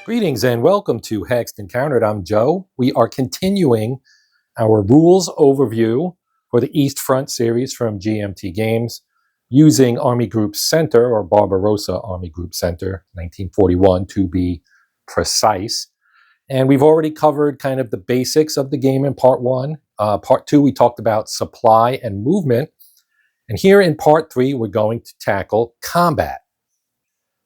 Greetings and welcome to Hexed Encountered. I'm Joe. We are continuing our rules overview for the East Front series from GMT Games using Army Group Center, or Barbarossa Army Group Center, 1941 to be precise. And we've already covered kind of the basics of the game in Part 1. Part 2, we talked about supply and movement. And here in Part 3, we're going to tackle combat.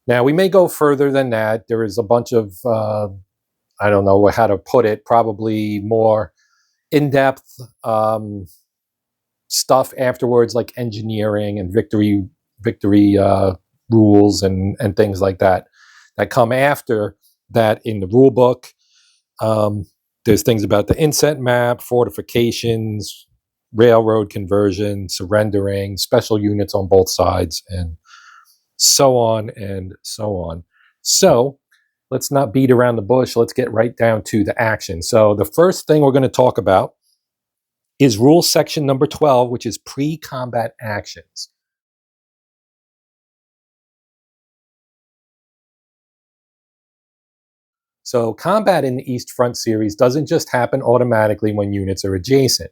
Now, we may go further than that. There is a bunch of, I don't know how to put it, probably more in-depth stuff afterwards, like engineering and victory rules and things like that come after that in the rule book. There's things about the inset map, fortifications, railroad conversion, surrendering, special units on both sides, and so on and so on. So let's not beat around the bush. Let's get right down to the action. So the first thing we're going to talk about is rule section number 12, which is pre-combat actions. So combat in the East Front series doesn't just happen automatically when units are adjacent.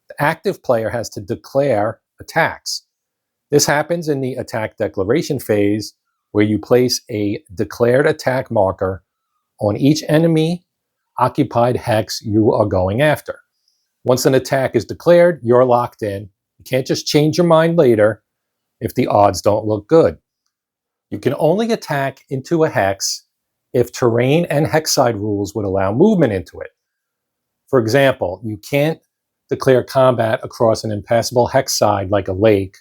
The active player has to declare attacks. This happens in the attack declaration phase, where you place a declared attack marker on each enemy occupied hex you are going after. Once an attack is declared, you're locked in. You can't just change your mind later if the odds don't look good. You can only attack into a hex if terrain and hex side rules would allow movement into it. For example, you can't declare combat across an impassable hex side like a lake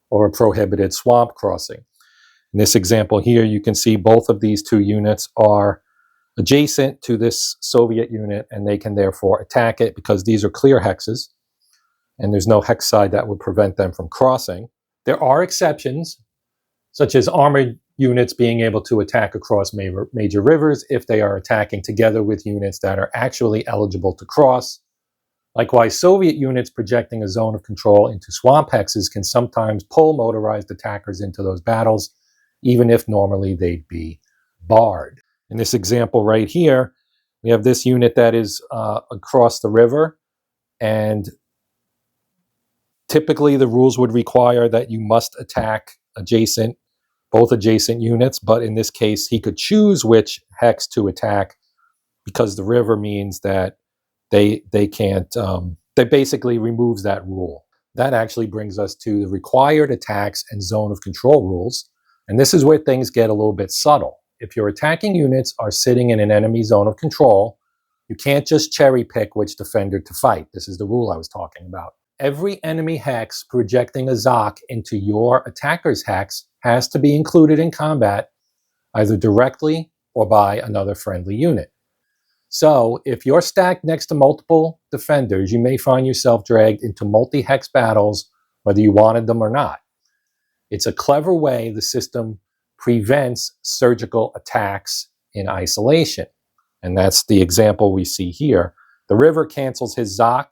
or a prohibited swamp crossing. In this example here, you can see both of these two units are adjacent to this Soviet unit, and they can therefore attack it because these are clear hexes, and there's no hex side that would prevent them from crossing. There are exceptions, such as armored units being able to attack across major rivers if they are attacking together with units that are actually eligible to cross. Likewise, Soviet units projecting a zone of control into swamp hexes can sometimes pull motorized attackers into those battles, even if normally they'd be barred. In this example right here, we have this unit that is across the river, and typically the rules would require that you must attack both adjacent units, but in this case, he could choose which hex to attack because the river means that they can't, that basically removes that rule. That actually brings us to the required attacks and zone of control rules. And this is where things get a little bit subtle. If your attacking units are sitting in an enemy zone of control, you can't just cherry pick which defender to fight. This is the rule I was talking about. Every enemy hex projecting a Zoc into your attacker's hex has to be included in combat, either directly or by another friendly unit. So, if you're stacked next to multiple defenders, you may find yourself dragged into multi-hex battles, whether you wanted them or not. It's a clever way the system prevents surgical attacks in isolation. And that's the example we see here. The river cancels his Zoc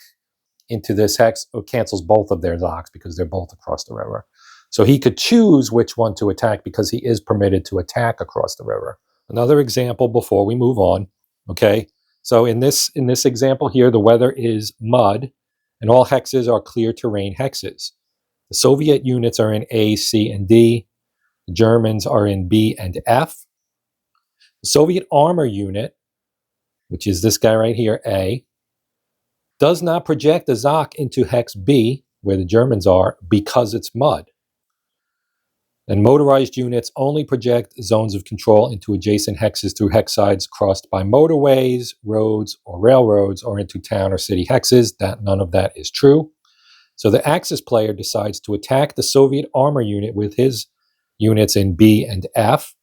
into this hex, or cancels both of their Zocs because they're both across the river. So he could choose which one to attack because he is permitted to attack across the river. Another example before we move on. Okay, so in this example here, the weather is mud, and all hexes are clear terrain hexes. The Soviet units are in A, C, and D. The Germans are in B and F. The Soviet armor unit, which is this guy right here, A, does not project a Zoc into hex B, where the Germans are, because it's mud. And motorized units only project zones of control into adjacent hexes through hex sides crossed by motorways, roads, or railroads, or into town or city hexes. None of that is true. So the Axis player decides to attack the Soviet armor unit with his units in B and F.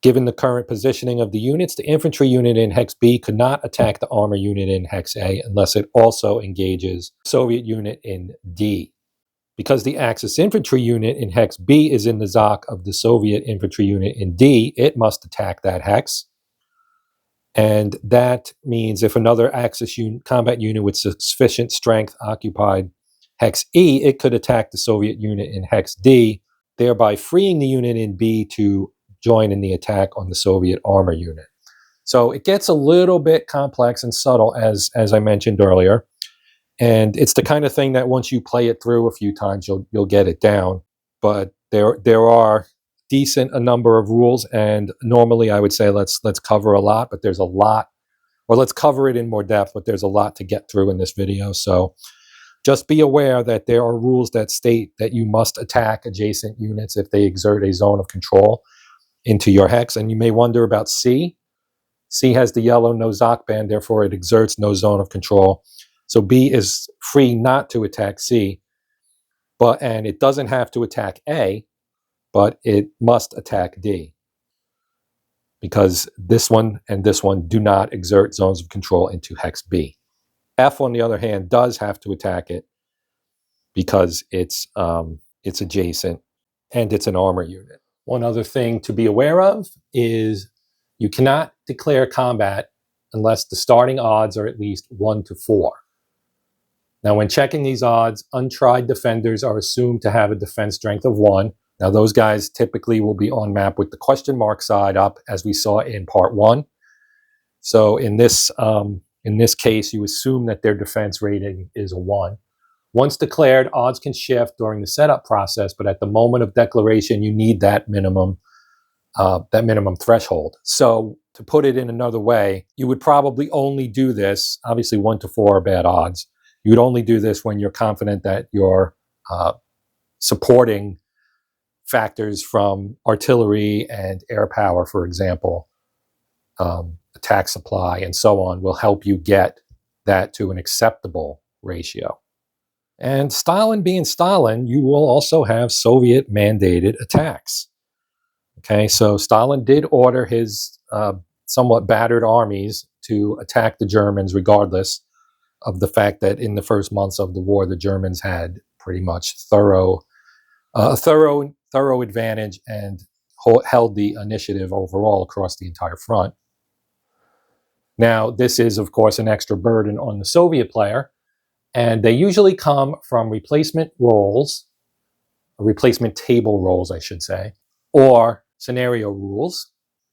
Given the current positioning of the units, the infantry unit in hex B could not attack the armor unit in hex A unless it also engages the Soviet unit in D. Because the Axis infantry unit in hex B is in the Zoc of the Soviet infantry unit in D, it must attack that hex. And that means if another Axis combat unit with sufficient strength occupied hex E, it could attack the Soviet unit in hex D, thereby freeing the unit in B to join in the attack on the Soviet armor unit. So it gets a little bit complex and subtle, as I mentioned earlier. And it's the kind of thing that once you play it through a few times, you'll get it down. But there are a number of rules, and normally I would say let's cover a lot, but there's a lot, or let's cover it in more depth, but there's a lot to get through in this video. So just be aware that there are rules that state that you must attack adjacent units if they exert a zone of control into your hex. And you may wonder about C. C has the yellow no ZOC band, therefore it exerts no zone of control. So B is free not to attack C, and it doesn't have to attack A, but it must attack D, because this one and this one do not exert zones of control into hex B. F, on the other hand, does have to attack it because it's adjacent and it's an armor unit. One other thing to be aware of is you cannot declare combat unless the starting odds are at least 1 to 4. Now, when checking these odds, untried defenders are assumed to have a defense strength of 1. Now, those guys typically will be on map with the question mark side up, as we saw in part 1. So in this case, you assume that their defense rating is a 1. Once declared, odds can shift during the setup process, but at the moment of declaration, you need that minimum threshold. So to put it in another way, you would probably only do this, obviously 1 to 4 are bad odds. You would only do this when you're confident that you're supporting factors from artillery and air power, for example, attack supply, and so on, will help you get that to an acceptable ratio. And Stalin being Stalin, you will also have Soviet-mandated attacks. Okay, so Stalin did order his somewhat battered armies to attack the Germans, regardless of the fact that in the first months of the war, the Germans had pretty much thorough advantage and held the initiative overall across the entire front. Now, this is, of course, an extra burden on the Soviet player, and they usually come from replacement table roles, I should say, or scenario rules.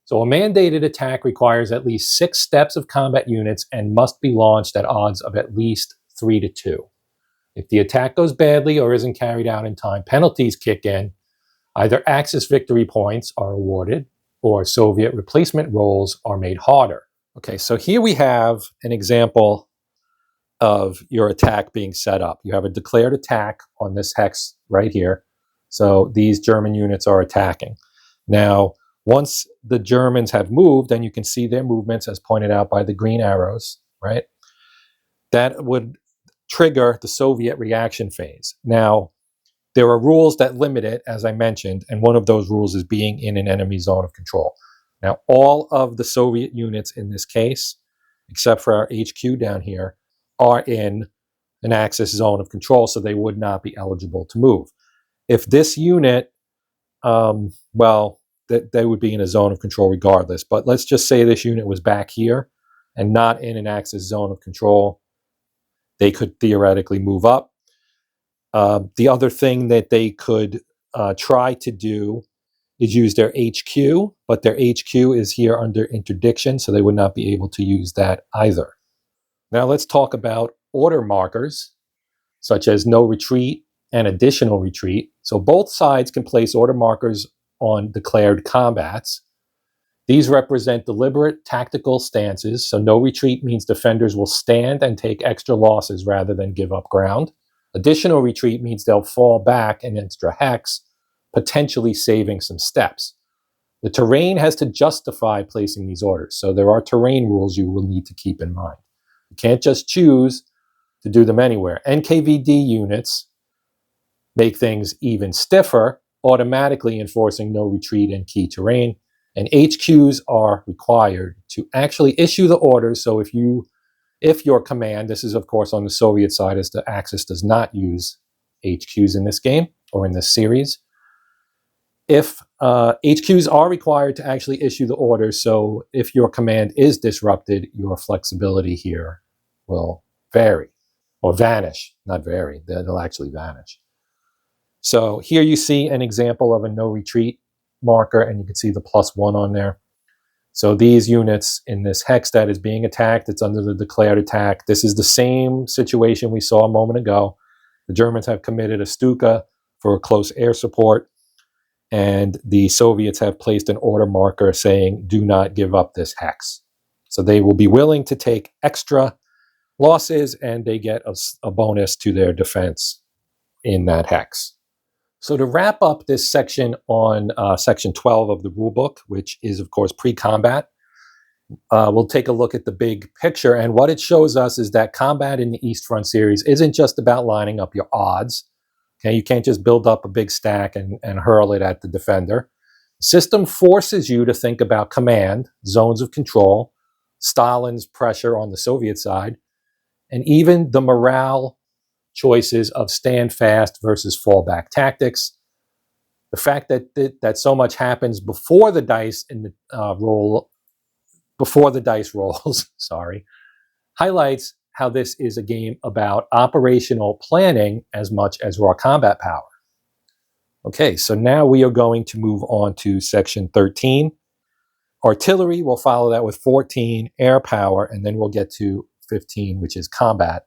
So a mandated attack requires at least 6 steps of combat units and must be launched at odds of at least 3 to 2. If the attack goes badly or isn't carried out in time, penalties kick in. Either Axis victory points are awarded or Soviet replacement rolls are made harder. Okay, so here we have an example of your attack being set up. You have a declared attack on this hex right here. So these German units are attacking. Now, once the Germans have moved, and you can see their movements as pointed out by the green arrows, right? That would trigger the Soviet reaction phase. Now, there are rules that limit it, as I mentioned, and one of those rules is being in an enemy zone of control. Now, all of the Soviet units in this case, except for our HQ down here, are in an Axis zone of control, so they would not be eligible to move. If this unit, they would be in a zone of control regardless. But let's just say this unit was back here and not in an Axis zone of control. They could theoretically move up. The other thing that they could try to do is use their HQ, but their HQ is here under interdiction, so they would not be able to use that either. Now let's talk about order markers, such as no retreat and additional retreat. So both sides can place order markers on declared combats. These represent deliberate tactical stances, so no retreat means defenders will stand and take extra losses rather than give up ground. Additional retreat means they'll fall back an extra hex, potentially saving some steps. The terrain has to justify placing these orders, so there are terrain rules you will need to keep in mind. You can't just choose to do them anywhere. NKVD units make things even stiffer, automatically enforcing no retreat in key terrain, and HQs are required to actually issue the orders. So if your command, this is of course on the Soviet side, as the Axis does not use HQs in this game or in this series, if HQs are required to actually issue the orders, so if your command is disrupted, your flexibility here will vary, or vanish, not vary, they'll actually vanish. So here you see an example of a no retreat marker, and you can see the +1 on there. So these units in this hex that is being attacked, it's under the declared attack. This is the same situation we saw a moment ago. The Germans have committed a Stuka for close air support, and the Soviets have placed an order marker saying, do not give up this hex. So they will be willing to take extra losses, and they get a bonus to their defense in that hex. So to wrap up this section on section 12 of the rulebook, which is, of course, pre-combat, we'll take a look at the big picture. And what it shows us is that combat in the East Front series isn't just about lining up your odds. Okay, you can't just build up a big stack and hurl it at the defender. The system forces you to think about command, zones of control, Stalin's pressure on the Soviet side, and even the morale choices of stand fast versus fallback tactics. The fact that so much happens before the dice in the before the dice rolls, sorry, highlights how this is a game about operational planning as much as raw combat power. Okay, so now we are going to move on to section 13. Artillery, will follow that with 14, air power, and then we'll get to 15, which is combat.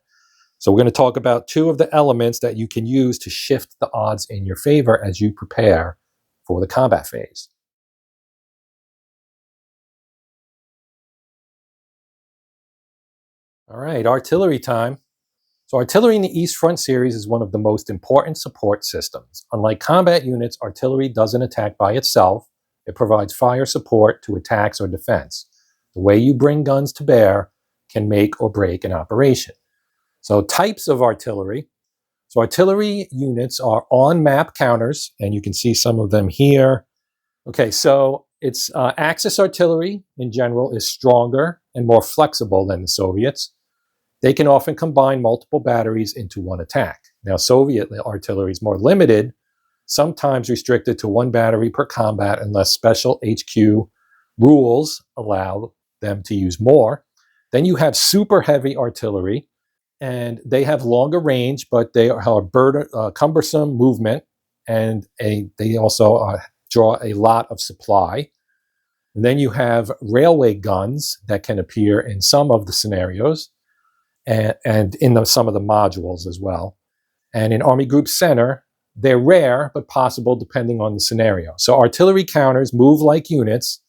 So we're going to talk about two of the elements that you can use to shift the odds in your favor as you prepare for the combat phase. All right, artillery time. So artillery in the East Front series is one of the most important support systems. Unlike combat units, artillery doesn't attack by itself. It provides fire support to attacks or defense. The way you bring guns to bear can make or break an operation. So types of artillery. So artillery units are on-map counters, and you can see some of them here. Okay, so it's Axis artillery in general is stronger and more flexible than the Soviets. They can often combine multiple batteries into one attack. Now, Soviet artillery is more limited, sometimes restricted to one battery per combat unless special HQ rules allow them to use more. Then you have super heavy artillery, and they have longer range, but they have cumbersome movement, and they also draw a lot of supply. And then you have railway guns that can appear in some of the scenarios, and in some of the modules as well. And in Army Group Center, they're rare, but possible depending on the scenario. So artillery counters move like units,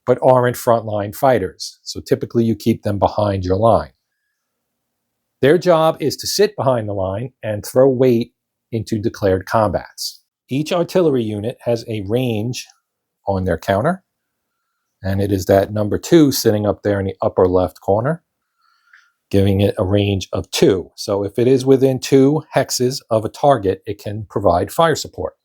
but aren't frontline fighters. So typically you keep them behind your line. Their job is to sit behind the line and throw weight into declared combats. Each artillery unit has a range on their counter, and it is that number 2 sitting up there in the upper left corner, giving it a range of 2. So if it is within 2 hexes of a target, it can provide fire support.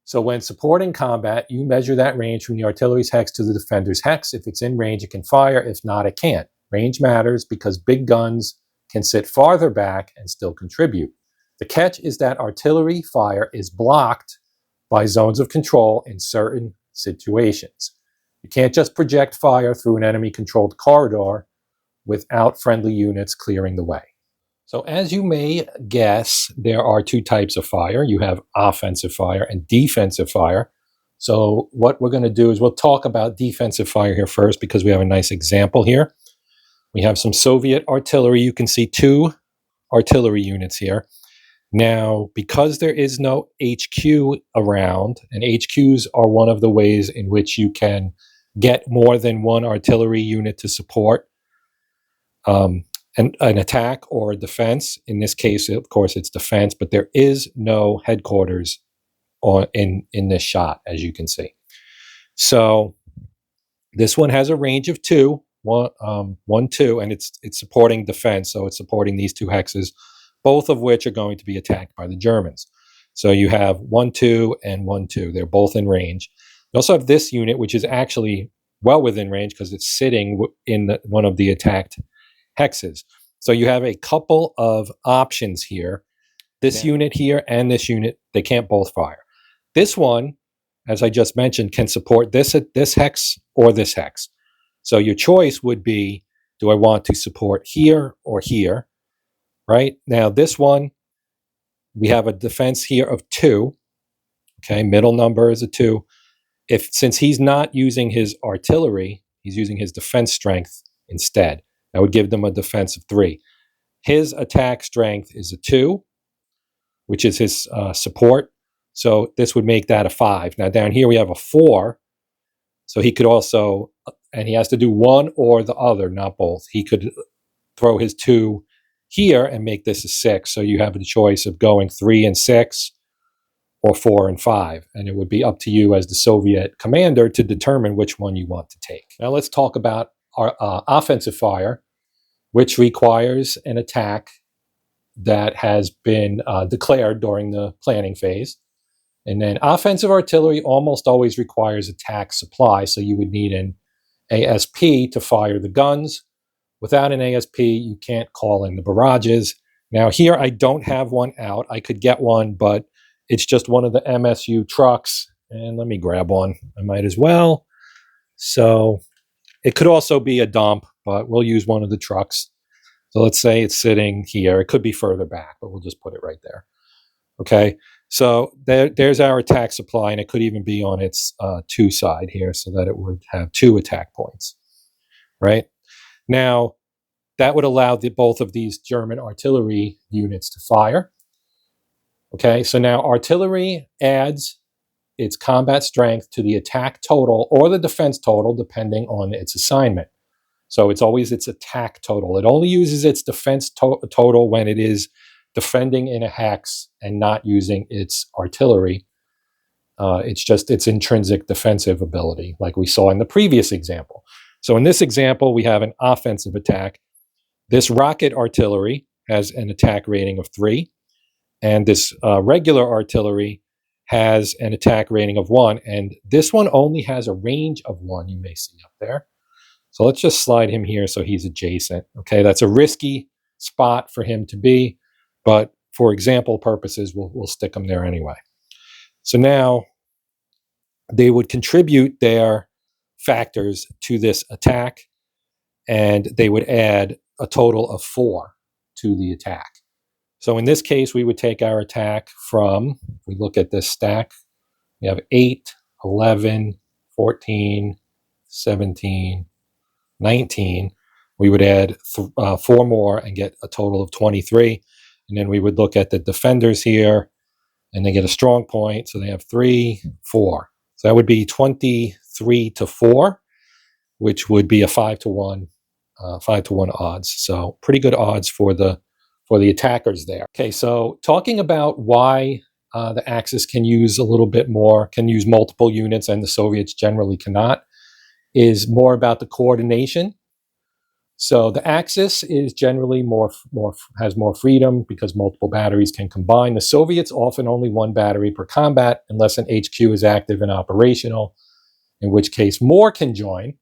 So when supporting combat, you measure that range from the artillery's hex to the defender's hex. If it's in range, it can fire. If not, it can't. Range matters because big guns can sit farther back and still contribute. The catch is that artillery fire is blocked by zones of control in certain situations. You can't just project fire through an enemy-controlled corridor without friendly units clearing the way. So as you may guess, there are 2 types of fire. You have offensive fire and defensive fire. So what we're going to do is we'll talk about defensive fire here first because we have a nice example here. We have some Soviet artillery. You can see 2 artillery units here. Now, because there is no HQ around, and HQs are one of the ways in which you can get more than one artillery unit to support an attack or a defense. In this case, of course, it's defense, but there is no headquarters in this shot, as you can see. So this one has a range of 2, 1, 2, and it's supporting defense, so it's supporting these 2 hexes, both of which are going to be attacked by the Germans. So you have 1, 2, and 1, 2. They're both in range. You also have this unit, which is actually well within range because it's sitting in one of the attacked hexes. So you have a couple of options here. This unit here and this unit, they can't both fire. This one, as I just mentioned, can support this hex or this hex. So your choice would be, do I want to support here or here? Right? Now this one, we have a defense here of 2. Okay, middle number is a 2. since he's not using his artillery, he's using his defense strength instead. That would give them a defense of 3. His attack strength is a 2, which is his support. So this would make that a 5. Now down here we have a 4. So he could also, and he has to do one or the other, not both. He could throw his 2 here and make this a 6. So you have the choice of going 3 and 6 or 4 and 5. And it would be up to you as the Soviet commander to determine which one you want to take. Now let's talk about our offensive fire, which requires an attack that has been declared during the planning phase. And then offensive artillery almost always requires attack supply, so you would need an ASP to fire the guns. Without an ASP, you can't call in the barrages. Now here I don't have one out. I could get one, but it's just one of the MSU trucks. And let me grab one. I might as well. So it could also be a dump, but we'll use one of the trucks. So let's say it's sitting here. It could be further back, but we'll just put it right there. Okay, so there's our attack supply, and it could even be on its 2 side here so that it would have 2 attack points, right? Now, that would allow both of these German artillery units to fire. Okay, so now artillery adds its combat strength to the attack total or the defense total, depending on its assignment. So it's always its attack total. It only uses its defense total when it is defending in a hex and not using its artillery. It's just its intrinsic defensive ability, like we saw in the previous example. So in this example, we have an offensive attack. This rocket artillery has an attack rating of 3, and this regular artillery has an attack rating of 1, and this one only has a range of 1, you may see up there. So let's just slide him here so he's adjacent. Okay, that's a risky spot for him to be, but for example purposes, we'll stick him there anyway. So now they would contribute their factors to this attack, and they would add a total of 4 to the attack. So in this case, we would take our attack from, if we look at this stack, we have 8, 11, 14, 17, 19. We would add 4 more and get a total of 23. And then we would look at the defenders here, and they get a strong point. So they have 3, 4. So that would be 23 to 4, which would be a 5 to 1 odds. So pretty good odds for the attackers there. Okay, so talking about why the Axis can use a little bit more, can use multiple units, and the Soviets generally cannot, is more about the coordination. So the Axis is generally has more freedom because multiple batteries can combine. The Soviets often only 1 battery per combat unless an HQ is active and operational, in which case more can join.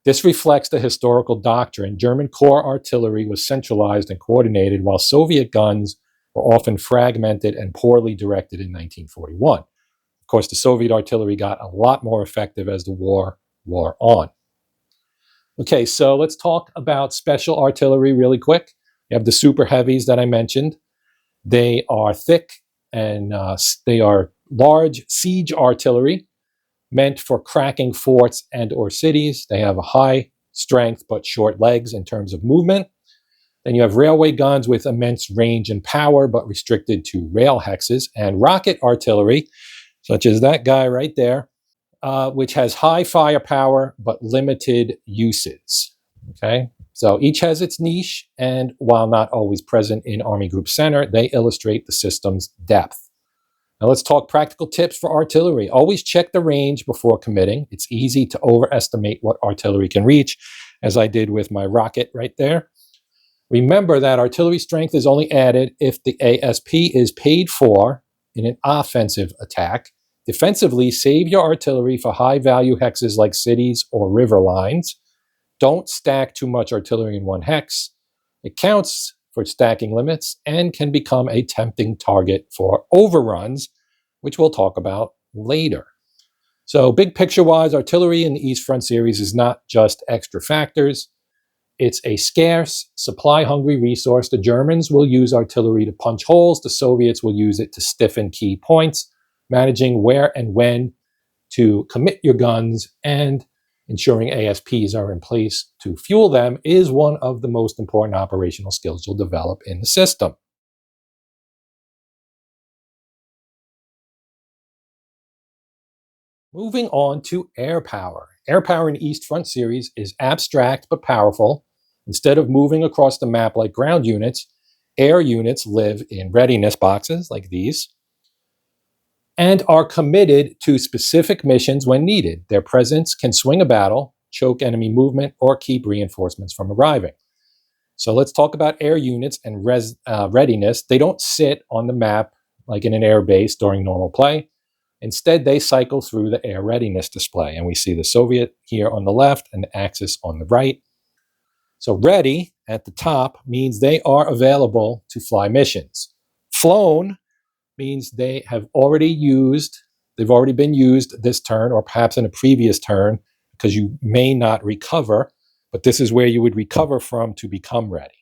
This reflects the historical doctrine. German corps artillery was centralized and coordinated, while Soviet guns were often fragmented and poorly directed in 1941. Of course, the Soviet artillery got a lot more effective as the war wore on. Okay, so let's talk about special artillery really quick. You have the super heavies that I mentioned. They are thick and they are large siege artillery meant for cracking forts and or cities. They have a high strength but short legs in terms of movement. Then you have railway guns with immense range and power but restricted to rail hexes, and rocket artillery, such as that guy right there, which has high firepower but limited uses. Okay, so each has its niche, and while not always present in Army Group Center, they illustrate the system's depth. Now let's talk practical tips for artillery. Always check the range before committing. It's easy to overestimate what artillery can reach, as I did with my rocket right there. Remember that artillery strength is only added if the ASP is paid for in an offensive attack. Defensively, save your artillery for high-value hexes like cities or river lines. Don't stack too much artillery in one hex. It counts for stacking limits and can become a tempting target for overruns, which we'll talk about later. So big picture-wise, artillery in the East Front series is not just extra factors. It's a scarce, supply-hungry resource. The Germans will use artillery to punch holes. The Soviets will use it to stiffen key points. Managing where and when to commit your guns, and ensuring ASPs are in place to fuel them is one of the most important operational skills you'll develop in the system. Moving on to Airpower. Airpower in East Front Series is abstract but powerful. Instead of moving across the map like ground units, air units live in readiness boxes like these and are committed to specific missions when needed. Their presence can swing a battle, choke enemy movement, or keep reinforcements from arriving. So let's talk about air units and readiness. They don't sit on the map like in an air base during normal play. Instead, they cycle through the air readiness display, and we see the Soviet here on the left and the Axis on the right. So ready at the top means they are available to fly missions. Flown means they've already been used this turn or perhaps in a previous turn, because you may not recover, but this is where you would recover from to become ready.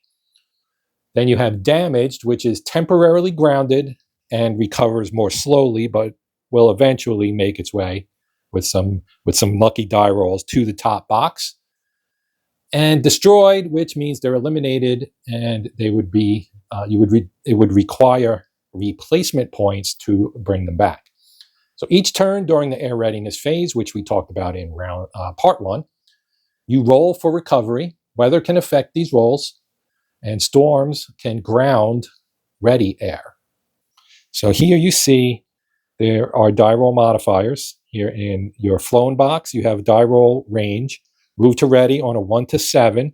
Then you have damaged, which is temporarily grounded and recovers more slowly, but will eventually make its way with some lucky die rolls to the top box. And destroyed, which means they're eliminated, and they would be it would require replacement points to bring them back. So each turn during the air readiness phase, which we talked about in part 1, you roll for recovery. Weather can affect these rolls, and storms can ground ready air. So here you see there are die roll modifiers. Here in your flown box, you have die roll range. Move to ready on a 1 to 7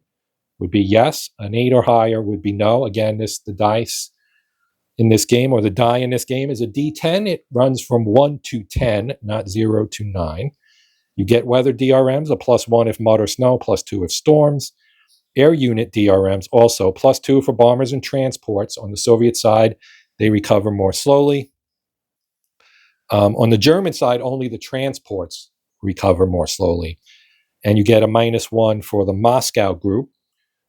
would be yes. An 8 or higher would be no. Again, the dice in this game, or the die in this game, is a D10. It runs from 1 to 10, not 0 to 9. You get weather DRMs, a +1 if mud or snow, +2 if storms. Air unit DRMs also, +2 for bombers and transports. On the Soviet side, they recover more slowly. On the German side, only the transports recover more slowly. And you get a -1 for the Moscow group.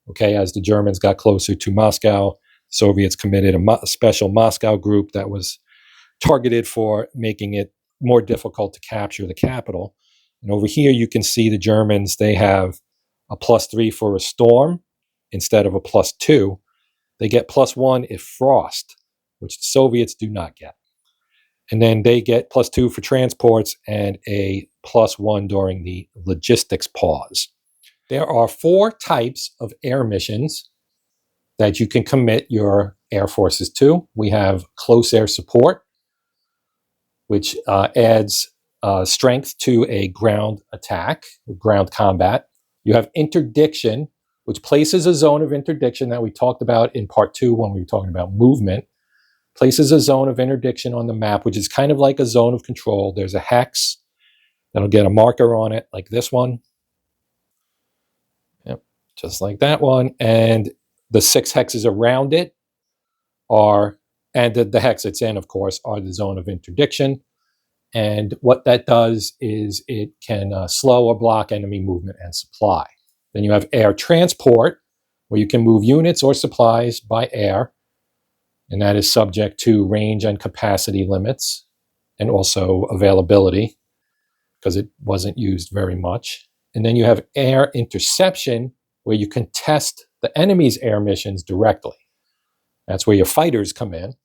Okay, as the Germans got closer to Moscow, Soviets committed a special Moscow group that was targeted for making it more difficult to capture the capital. And over here, you can see the Germans, they have a +3 for a storm instead of a +2. They get +1 if frost, which the Soviets do not get. And then they get +2 for transports and a +1 during the logistics pause. There are 4 types of air missions that you can commit your air forces to. We have close air support, which adds strength to a ground attack, ground combat. You have interdiction, which places a zone of interdiction that we talked about in part 2 when we were talking about movement. Places a zone of interdiction on the map, which is kind of like a zone of control. There's a hex that'll get a marker on it, like this one. Yep, just like that one. And the 6 hexes around it and the hex it's in, of course, are the zone of interdiction. And what that does is it can slow or block enemy movement and supply. Then you have air transport, where you can move units or supplies by air, and that is subject to range and capacity limits, and also availability, because it wasn't used very much. And then you have air interception, where you can test the enemy's air missions directly. That's where your fighters come in.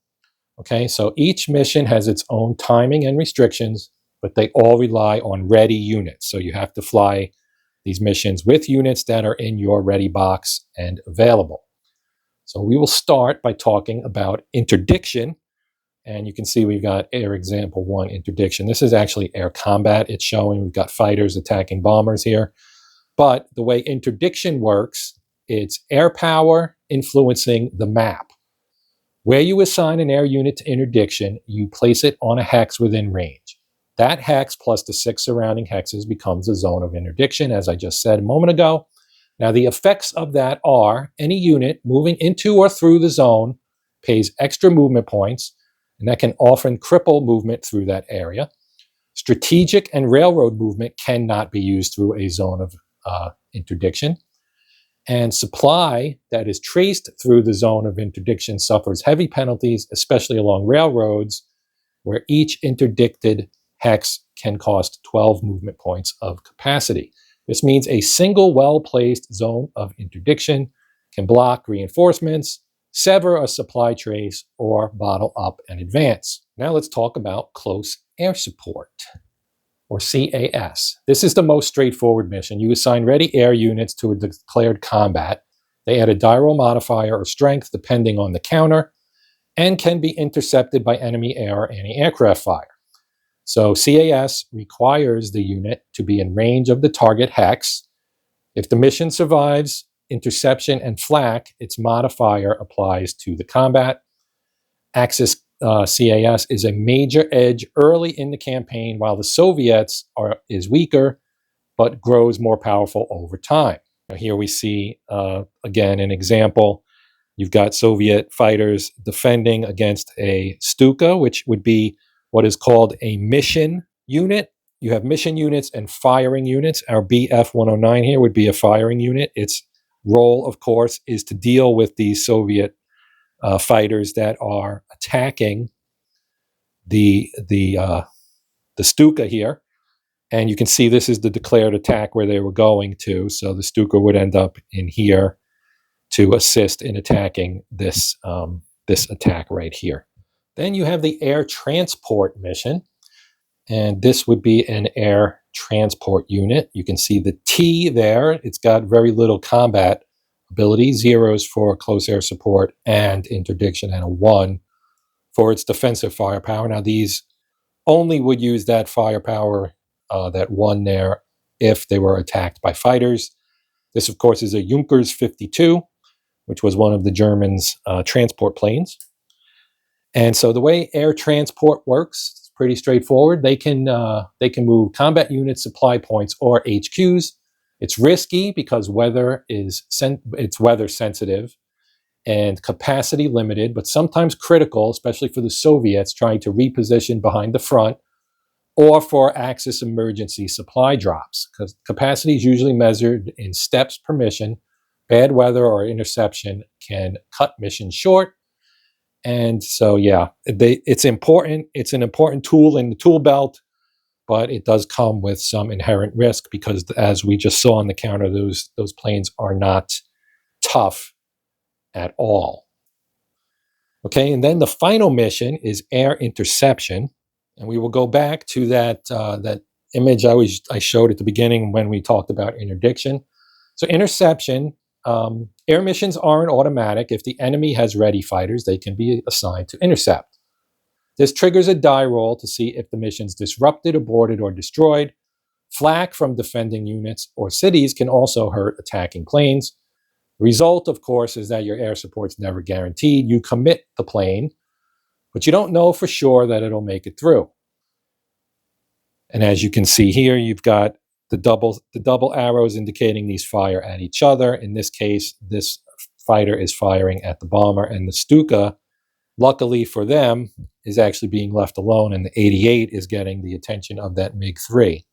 Okay, so each mission has its own timing and restrictions, but they all rely on ready units. So you have to fly these missions with units that are in your ready box and available. So we will start by talking about interdiction. And you can see we've got air example 1 interdiction. This is actually air combat. It's showing we've got fighters attacking bombers here. But the way interdiction works, it's air power influencing the map. Where you assign an air unit to interdiction, you place it on a hex within range. That hex plus the 6 surrounding hexes becomes a zone of interdiction, as I just said a moment ago. Now, the effects of that are any unit moving into or through the zone pays extra movement points, and that can often cripple movement through that area. Strategic and railroad movement cannot be used through a zone of interdiction. And supply that is traced through the zone of interdiction suffers heavy penalties, especially along railroads, where each interdicted hex can cost 12 movement points of capacity. This means a single well-placed zone of interdiction can block reinforcements, sever a supply trace, or bottle up an advance. Now let's talk about close air support, or CAS. This is the most straightforward mission. You assign ready air units to a declared combat. They add a die roll modifier or strength depending on the counter, and can be intercepted by enemy air or anti-aircraft fire. So CAS requires the unit to be in range of the target hex. If the mission survives interception and flak, its modifier applies to the combat. Axis CAS is a major edge early in the campaign, while the Soviets is weaker, but grows more powerful over time. Now here we see, again, an example. You've got Soviet fighters defending against a Stuka, which would be what is called a mission unit. You have mission units and firing units. Our BF-109 here would be a firing unit. Its role, of course, is to deal with these Soviet fighters that are attacking the Stuka here. And you can see this is the declared attack where they were going to. So the Stuka would end up in here to assist in attacking this, this attack right here. Then you have the air transport mission, and this would be an air transport unit. You can see the T there. It's got very little combat ability, 0s for close air support and interdiction, and a 1 for its defensive firepower. Now these only would use that firepower, that 1 there, if they were attacked by fighters. This, of course, is a Junkers 52, which was one of the Germans' transport planes. And so the way air transport works, it's pretty straightforward. They can move combat units, supply points, or HQs. It's risky because it's weather sensitive and capacity limited, but sometimes critical, especially for the Soviets trying to reposition behind the front or for Axis emergency supply drops, because capacity is usually measured in steps per mission. Bad weather or interception can cut missions short. And so, yeah, it's important. It's an important tool in the tool belt, but it does come with some inherent risk because, as we just saw on the counter, those planes are not tough at all. Okay, and then the final mission is air interception, and we will go back to that image I showed at the beginning when we talked about interdiction. So interception. Air missions aren't automatic. If the enemy has ready fighters, they can be assigned to intercept. This triggers a die roll to see if the mission's disrupted, aborted, or destroyed. Flak from defending units or cities can also hurt attacking planes. The result, of course, is that your air support's never guaranteed. You commit the plane, but you don't know for sure that it'll make it through. And as you can see here, you've got the double arrows indicating these fire at each other. In this case, this fighter is firing at the bomber, and the Stuka, luckily for them, is actually being left alone, and the 88 is getting the attention of that MiG-3.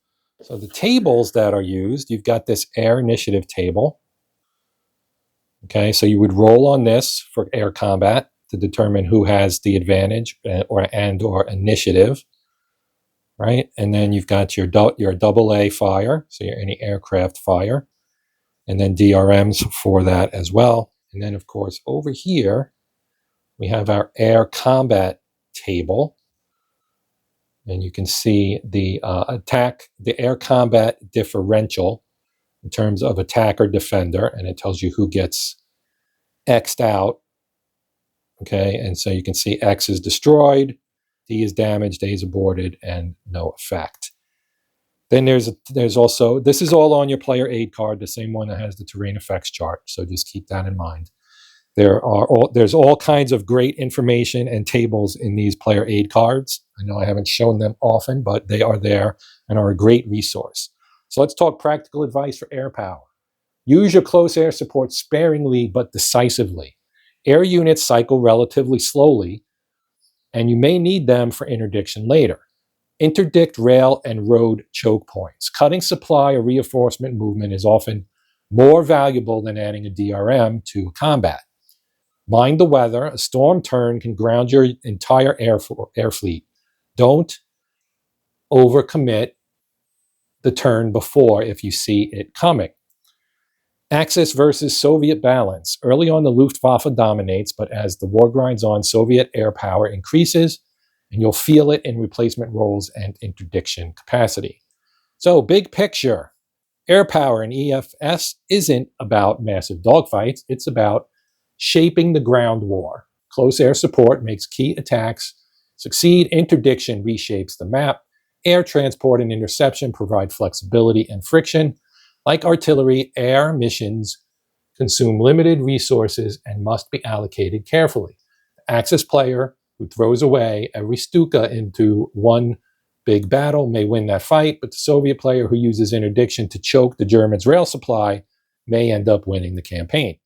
So the tables that are used, you've got this air initiative table. Okay, so you would roll on this for air combat to determine who has the advantage or initiative. Right, and then you've got your AA fire, so your anti-aircraft fire, and then DRMs for that as well. And then, of course, over here, we have our air combat table, and you can see the the air combat differential in terms of attacker defender, and it tells you who gets X'd out. Okay, and so you can see X is destroyed, D is damaged, A is aborted, and no effect. Then there's also, this is all on your player aid card, the same one that has the terrain effects chart, so just keep that in mind. There's all kinds of great information and tables in these player aid cards. I know I haven't shown them often, but they are there and are a great resource. So let's talk practical advice for air power. Use your close air support sparingly but decisively. Air units cycle relatively slowly, and you may need them for interdiction later. Interdict rail and road choke points. Cutting supply or reinforcement movement is often more valuable than adding a DRM to combat. Mind the weather. A storm turn can ground your entire air fleet. Don't overcommit the turn before if you see it coming. Axis versus Soviet balance. Early on, the Luftwaffe dominates, but as the war grinds on, Soviet air power increases, and you'll feel it in replacement roles and interdiction capacity. So, big picture, air power in EFS isn't about massive dogfights. It's about shaping the ground war. Close air support makes key attacks succeed. Interdiction reshapes the map. Air transport and interception provide flexibility and friction. Like artillery, air missions consume limited resources and must be allocated carefully. The Axis player who throws away every Stuka into one big battle may win that fight, but the Soviet player who uses interdiction to choke the Germans' rail supply may end up winning the campaign.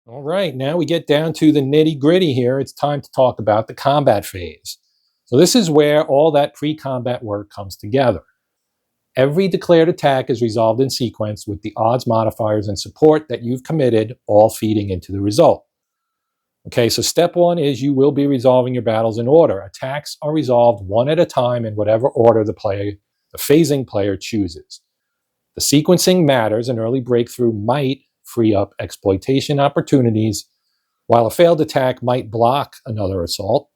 All right, now we get down to the nitty-gritty here. It's time to talk about the combat phase. So this is where all that pre-combat work comes together. Every declared attack is resolved in sequence with the odds, modifiers, and support that you've committed all feeding into the result. Okay, so step one is you will be resolving your battles in order. Attacks are resolved one at a time in whatever order the phasing player chooses. The sequencing matters. An early breakthrough might free up exploitation opportunities, while a failed attack might block another assault.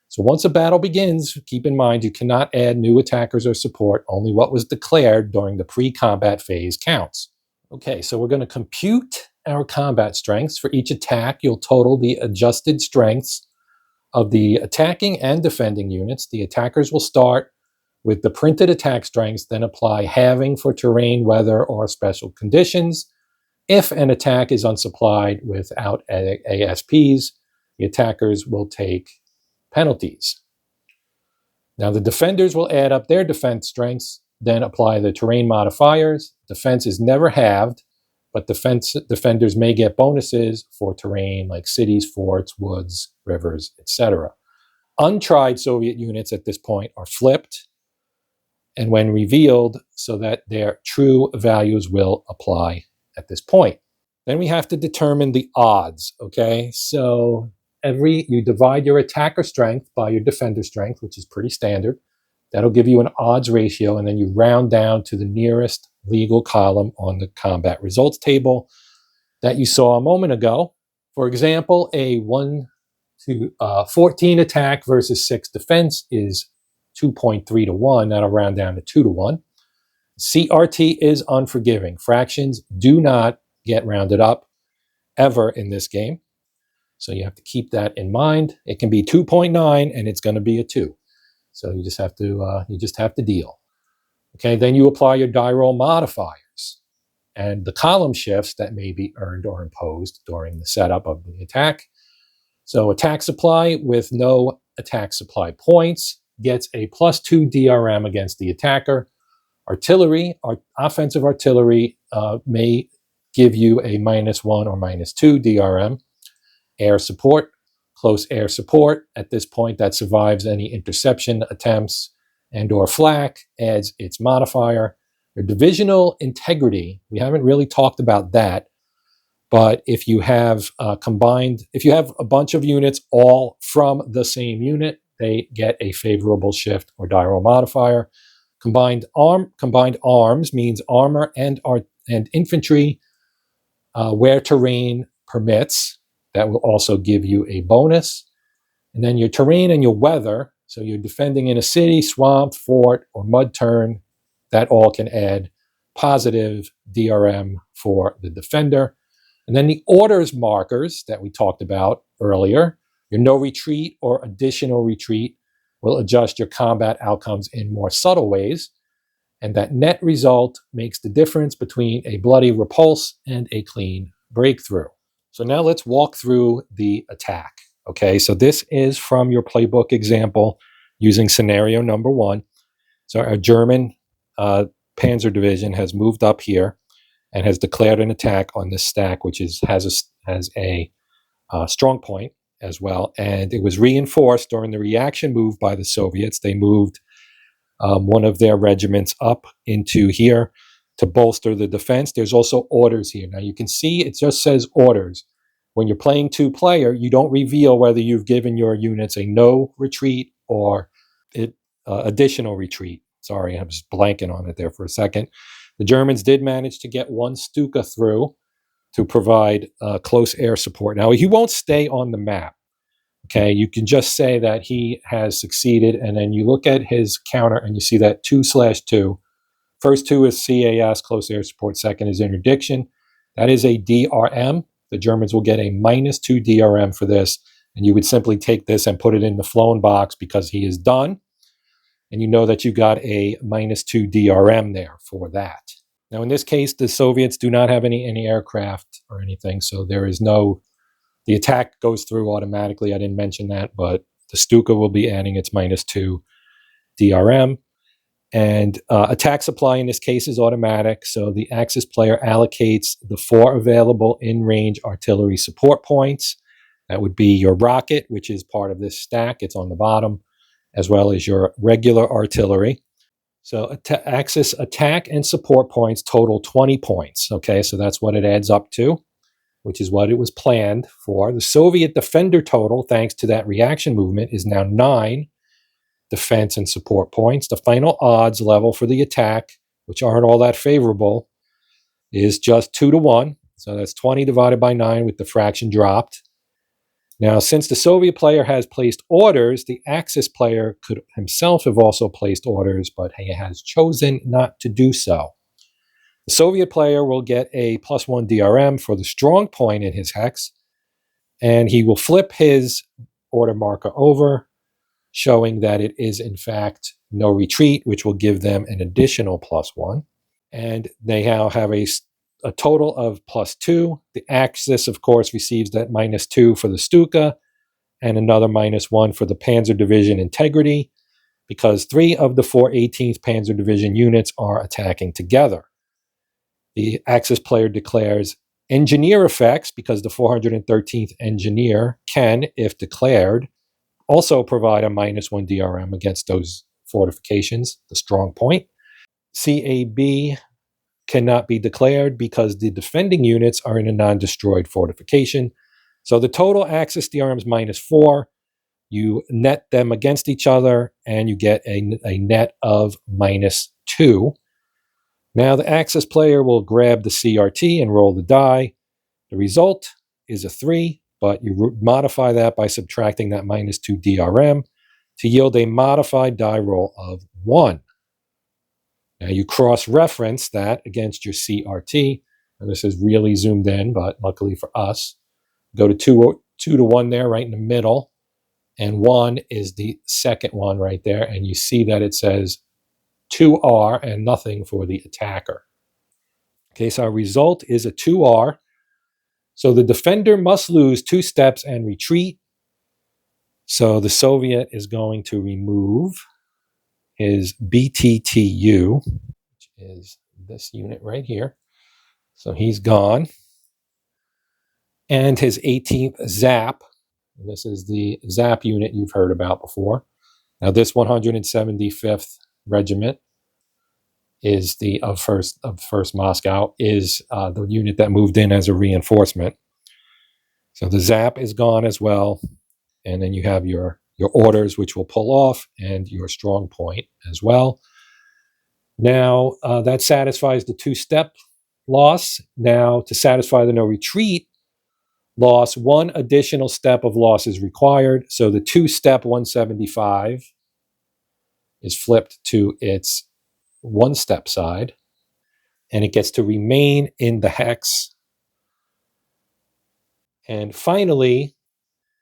So once a battle begins, keep in mind you cannot add new attackers or support. Only what was declared during the pre-combat phase counts. Okay, so we're going to compute our combat strengths. For each attack, you'll total the adjusted strengths of the attacking and defending units. The attackers will start with the printed attack strengths, then apply halving for terrain, weather, or special conditions. If an attack is unsupplied without ASPs, the attackers will take penalties. Now, the defenders will add up their defense strengths, then apply the terrain modifiers. Defense is never halved, but defenders may get bonuses for terrain like cities, forts, woods, rivers, etc. Untried Soviet units at this point are flipped, and when revealed, so that their true values will apply at this point. Then we have to determine the odds, okay? So you divide your attacker strength by your defender strength, which is pretty standard. That'll give you an odds ratio, and then you round down to the nearest legal column on the combat results table that you saw a moment ago. For example, a 1 to 14 attack versus 6 defense is 2.3 to 1. That'll round down to 2 to 1. CRT is unforgiving. Fractions do not get rounded up ever in this game. So you have to keep that in mind. It can be 2.9 and it's going to be a 2. So you just have to deal. Okay, then you apply your die roll modifiers and the column shifts that may be earned or imposed during the setup of the attack. So attack supply with no attack supply points gets a +2 DRM against the attacker. Artillery, offensive artillery may give you a -1 or -2 DRM. Air support, close air support, at this point that survives any interception attempts and or flak, adds its modifier. Your divisional integrity, we haven't really talked about that, but if you have if you have a bunch of units all from the same unit, they get a favorable shift or die roll modifier. Combined arms means armor and infantry where terrain permits. That will also give you a bonus. And then your terrain and your weather, so you're defending in a city, swamp, fort, or mud turn, that all can add positive DRM for the defender. And then the orders markers that we talked about earlier, your no retreat or additional retreat will adjust your combat outcomes in more subtle ways. And that net result makes the difference between a bloody repulse and a clean breakthrough. So now let's walk through the attack. Okay, so this is from your playbook example using scenario number 1. So our German Panzer Division has moved up here and has declared an attack on this stack, which has a strong point as well. And it was reinforced during the reaction move by the Soviets. They moved one of their regiments up into here to bolster the defense. There's also orders here. Now you can see it just says orders. when you're playing two-player, you don't reveal whether you've given your units a no retreat or additional retreat. Sorry, I was blanking on it there for a second. The Germans did manage to get one Stuka through to provide close air support. Now, he won't stay on the map. Okay, you can just say that he has succeeded, and then you look at his counter and you see that 2/2. First two is CAS, close air support. Second is interdiction. That is a DRM. The Germans will get a -2 DRM for this, and you would simply take this and put it in the flown box because he is done. And you know that you got a -2 DRM there for that. Now, in this case, the Soviets do not have any aircraft or anything, so there is no, the attack goes through automatically. I didn't mention that, but the Stuka will be adding its -2 DRM. And attack supply in this case is automatic, so the Axis player allocates the 4 available in-range artillery support points. That would be your rocket, which is part of this stack. It's on the bottom, as well as your regular artillery. So Axis attack and support points total 20 points. Okay, so that's what it adds up to, which is what it was planned for. The Soviet defender total, thanks to that reaction movement, is now 9 defense and support points. The final odds level for the attack, which aren't all that favorable, is just 2-1. So that's 20 divided by 9 with the fraction dropped. Now, since the Soviet player has placed orders, the Axis player could himself have also placed orders, but he has chosen not to do so. The Soviet player will get a +1 DRM for the strong point in his hex, and he will flip his order marker over, showing that it is in fact no retreat, which will give them an additional +1. And they now have a total of +2. The Axis, of course, receives that -2 for the Stuka and another -1 for the Panzer Division integrity, because 3 of the 4 18th Panzer Division units are attacking together. The Axis player declares engineer effects, because the 413th engineer can, if declared, also provide a -1 DRM against those fortifications, the strong point. CAB cannot be declared because the defending units are in a non-destroyed fortification. So the total Axis DRM is -4. You net them against each other, and you get a net of -2. Now the Axis player will grab the CRT and roll the die. The result is a 3, but you modify that by subtracting that -2 DRM to yield a modified die roll of 1. Now you cross-reference that against your CRT, and this is really zoomed in, but luckily for us, go to 2-1 there, right in the middle, and 1 is the second one right there, and you see that it says 2R and nothing for the attacker. Okay, so our result is a 2R. So the defender must lose 2 steps and retreat. So the Soviet is going to remove his BTTU, which is this unit right here. So he's gone. And his 18th ZAP. And this is the ZAP unit you've heard about before. Now this 175th Regiment is the of first Moscow, is the unit that moved in as a reinforcement. So the ZAP is gone as well. And then you have your orders, which will pull off, and your strong point as well. Now, that satisfies the 2-step loss. Now, to satisfy the no retreat loss, 1 additional step of loss is required. So the 2-step 175 is flipped to its 1-step side, and it gets to remain in the hex. And finally,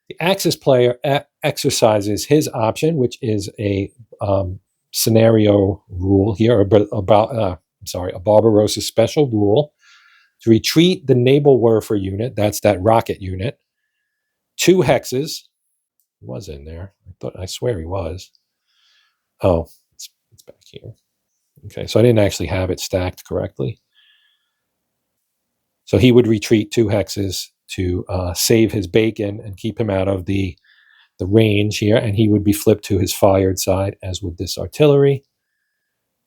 the Axis player exercises his option, which is a scenario rule here, a Barbarossa special rule, to retreat the Nabalwerfer unit, that's that rocket unit, 2 hexes. He was in there. I swear he was. Oh, it's back here. Okay, so I didn't actually have it stacked correctly. So he would retreat 2 hexes to save his bacon and keep him out of the range here, and he would be flipped to his fired side, as with this artillery.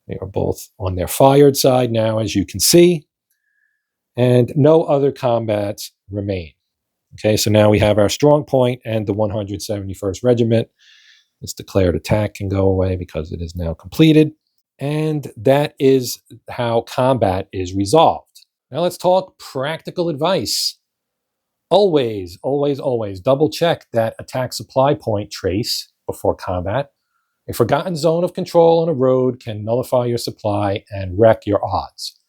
They are both on their fired side now, as you can see, and no other combats remain. Okay, so now we have our strong point, and the 171st Regiment. Its declared attack can go away because it is now completed. And that is how combat is resolved. Now let's talk practical advice. Always, always, always double check that attack supply point trace before combat. A forgotten zone of control on a road can nullify your supply and wreck your odds.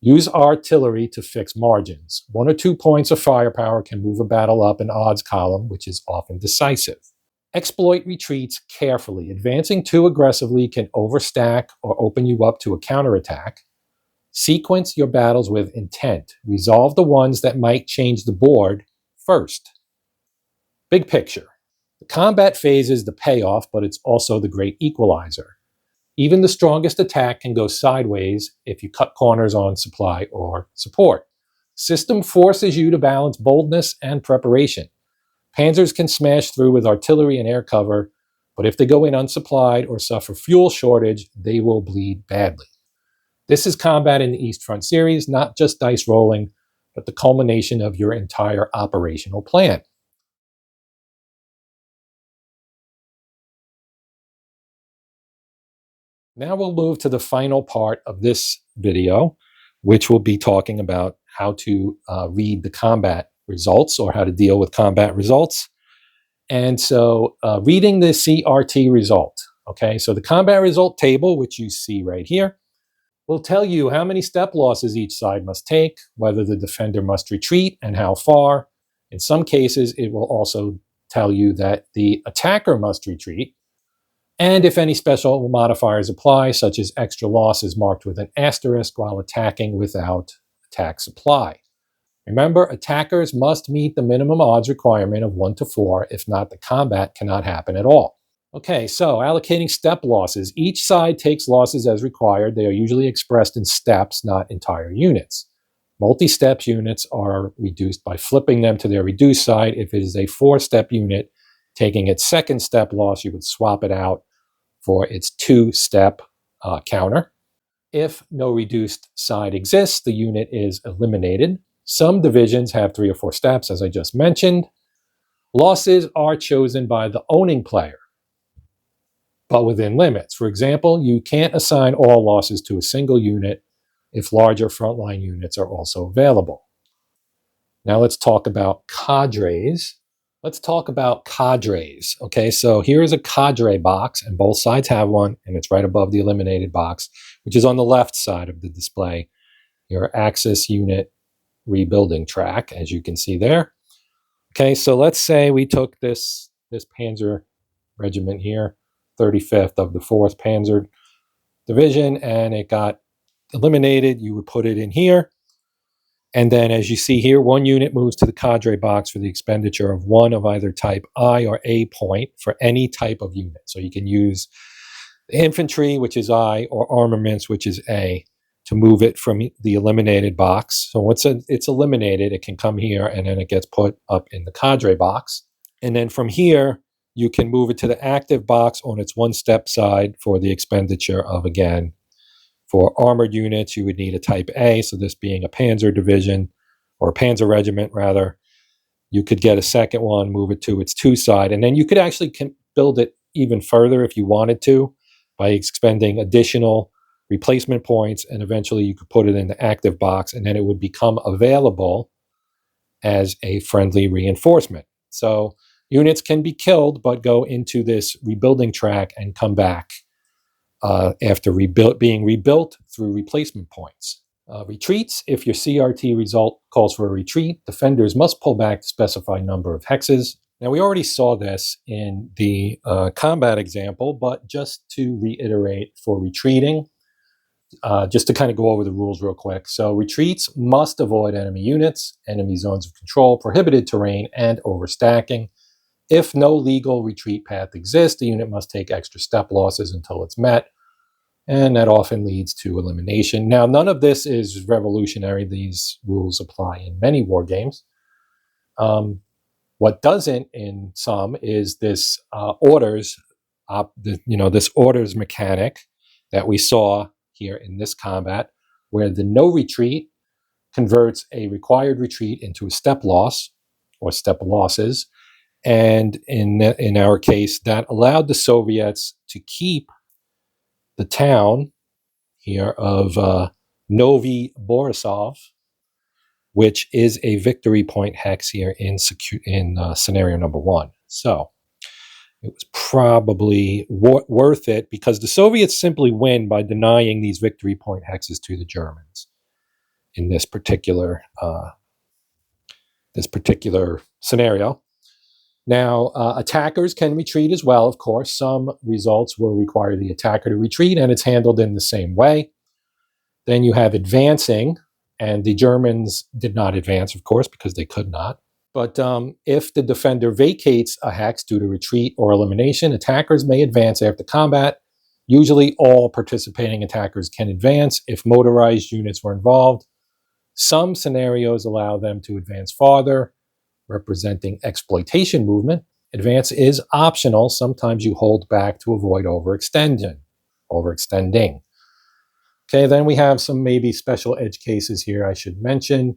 Use artillery to fix margins. 1 or 2 points of firepower can move a battle up an odds column, which is often decisive. Exploit retreats carefully. Advancing too aggressively can overstack or open you up to a counterattack. Sequence your battles with intent. Resolve the ones that might change the board first. Big picture. The combat phase is the payoff, but it's also the great equalizer. Even the strongest attack can go sideways if you cut corners on supply or support. System forces you to balance boldness and preparation. Panzers can smash through with artillery and air cover, but if they go in unsupplied or suffer fuel shortage, they will bleed badly. This is combat in the East Front series, not just dice rolling, but the culmination of your entire operational plan. Now we'll move to the final part of this video, which will be talking about how to read the combat results or how to deal with combat results. And so reading the CRT result, okay, so the combat result table, which you see right here, will tell you how many step losses each side must take, whether the defender must retreat, and how far. In some cases, it will also tell you that the attacker must retreat, and if any special modifiers apply, such as extra losses marked with an asterisk while attacking without attack supply. Remember, attackers must meet the minimum odds requirement of 1 to 4, if not, the combat cannot happen at all. Okay, so allocating step losses. Each side takes losses as required. They are usually expressed in steps, not entire units. Multi-steps units are reduced by flipping them to their reduced side. If it is a 4-step unit, taking its second step loss, you would swap it out for its 2-step counter. If no reduced side exists, the unit is eliminated. Some divisions have 3 or 4 steps, as I just mentioned. Losses are chosen by the owning player, but within limits. For example, you can't assign all losses to a single unit if larger frontline units are also available. Now let's talk about cadres. Okay, so here is a cadre box, and both sides have one, and it's right above the eliminated box, which is on the left side of the display. Your Axis unit rebuilding track, as you can see there. Okay, so let's say we took this Panzer regiment here, 35th of the 4th Panzer Division, and it got eliminated. You would put it in here. And then, as you see here, one unit moves to the cadre box for the expenditure of 1 of either type I or A point for any type of unit. So you can use the infantry, which is I, or armaments, which is A, to move it from the eliminated box. So once it's eliminated, it can come here, and then it gets put up in the cadre box. And then from here, you can move it to the active box on its 1-step side for the expenditure of, again, for armored units, you would need a type A, so this being a Panzer division, or a Panzer regiment, rather. You could get a second one, move it to its 2 side, and then you could actually build it even further if you wanted to by expending additional replacement points, and eventually you could put it in the active box, and then it would become available as a friendly reinforcement. So units can be killed, but go into this rebuilding track and come back after being rebuilt through replacement points. Retreats. If your CRT result calls for a retreat, defenders must pull back the specified number of hexes. Now, we already saw this in the combat example, but just to reiterate for retreating, just to kind of go over the rules real quick. So retreats must avoid enemy units, enemy zones of control, prohibited terrain, and overstacking. If no legal retreat path exists, the unit must take extra step losses until it's met, and that often leads to elimination. Now, none of this is revolutionary. These rules apply in many war games. What doesn't in some is this this orders mechanic that we saw here in this combat, where the no retreat converts a required retreat into a step loss, or step losses. And in our case, that allowed the Soviets to keep the town here of Novi Borisov, which is a victory point hex here in scenario number 1. So it was probably worth it because the Soviets simply win by denying these victory point hexes to the Germans in this particular scenario. Now, attackers can retreat as well, of course. Some results will require the attacker to retreat, and it's handled in the same way. Then you have advancing, and the Germans did not advance, of course, because they could not. But if the defender vacates a hex due to retreat or elimination, attackers may advance after combat. Usually all participating attackers can advance if motorized units were involved. Some scenarios allow them to advance farther, representing exploitation movement. Advance is optional. Sometimes you hold back to avoid overextending. Okay, then we have some maybe special edge cases here I should mention.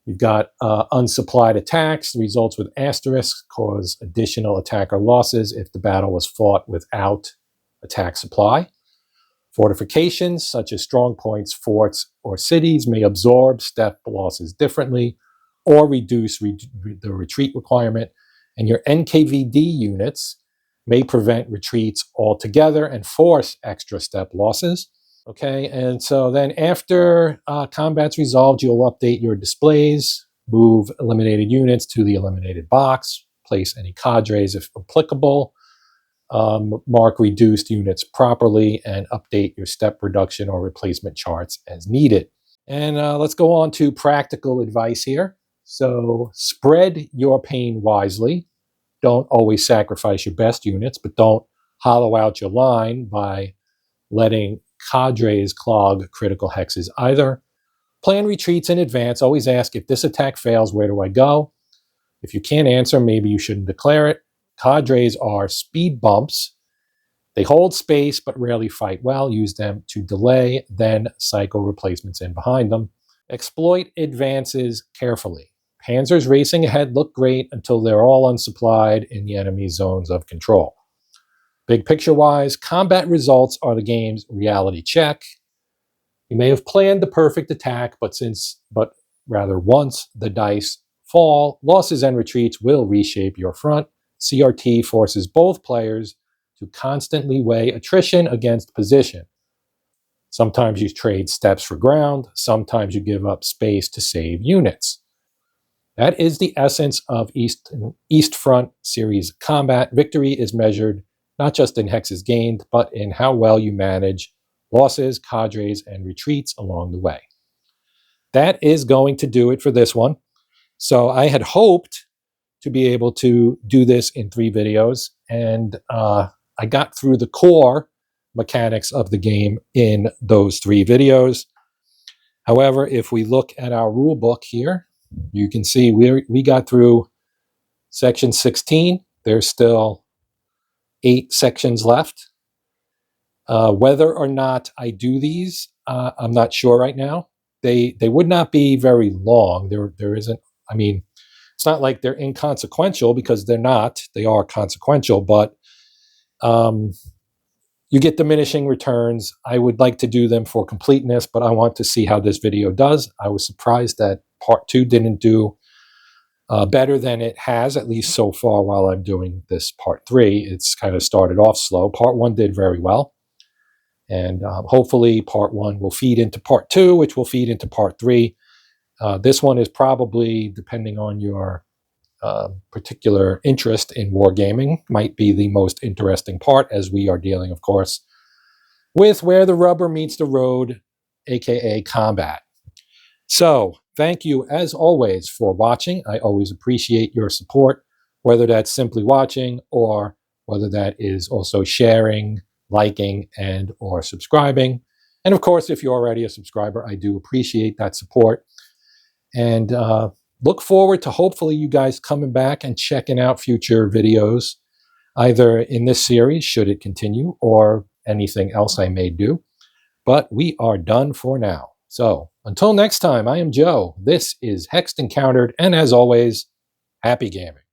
You've got unsupplied attacks. Results with asterisks cause additional attacker losses if the battle was fought without attack supply. Fortifications, such as strong points, forts, or cities, may absorb step losses differently or reduce the retreat requirement. And your NKVD units may prevent retreats altogether and force extra step losses. Okay, and so then after combat's resolved, you'll update your displays, move eliminated units to the eliminated box, place any cadres if applicable, mark reduced units properly, and update your step reduction or replacement charts as needed. And let's go on to practical advice here. So spread your pain wisely. Don't always sacrifice your best units, but don't hollow out your line by letting cadres clog critical hexes either. Plan retreats in advance. Always ask, if this attack fails, where do I go? If you can't answer, maybe you shouldn't declare it. Cadres are speed bumps. They hold space but rarely fight well. Use them to delay, then cycle replacements in behind them. Exploit advances carefully. Panzers racing ahead look great until they're all unsupplied in the enemy's zones of control. Big picture-wise, combat results are the game's reality check. You may have planned the perfect attack, but once the dice fall, losses and retreats will reshape your front. CRT forces both players to constantly weigh attrition against position. Sometimes you trade steps for ground. Sometimes you give up space to save units. That is the essence of East Front series combat. Victory is measured not just in hexes gained, but in how well you manage losses, cadres, and retreats along the way. That is going to do it for this one. So I had hoped to be able to do this in 3 videos, and I got through the core mechanics of the game in those 3 videos. However, if we look at our rule book here, you can see we got through section 16. There's still 8 sections left. Whether or not I do these, I'm not sure right now. They would not be very long. There isn't, I mean, it's not like they're inconsequential, because they're not. They are consequential, but you get diminishing returns. I would like to do them for completeness, but I want to see how this video does. I was surprised that part 2 didn't do better than it has, at least so far while I'm doing this part 3. It's kind of started off slow. Part 1 did very well. And hopefully part 1 will feed into part 2, which will feed into part 3. This one is probably, depending on your particular interest in wargaming, might be the most interesting part, as we are dealing, of course, with where the rubber meets the road, aka combat. So thank you, as always, for watching. I always appreciate your support, whether that's simply watching or whether that is also sharing, liking, and or subscribing. And of course, if you're already a subscriber, I do appreciate that support. And look forward to hopefully you guys coming back and checking out future videos, either in this series, should it continue, or anything else I may do. But we are done for now. So until next time, I am Joe. This is Hexed Encountered, and as always, Happy gaming.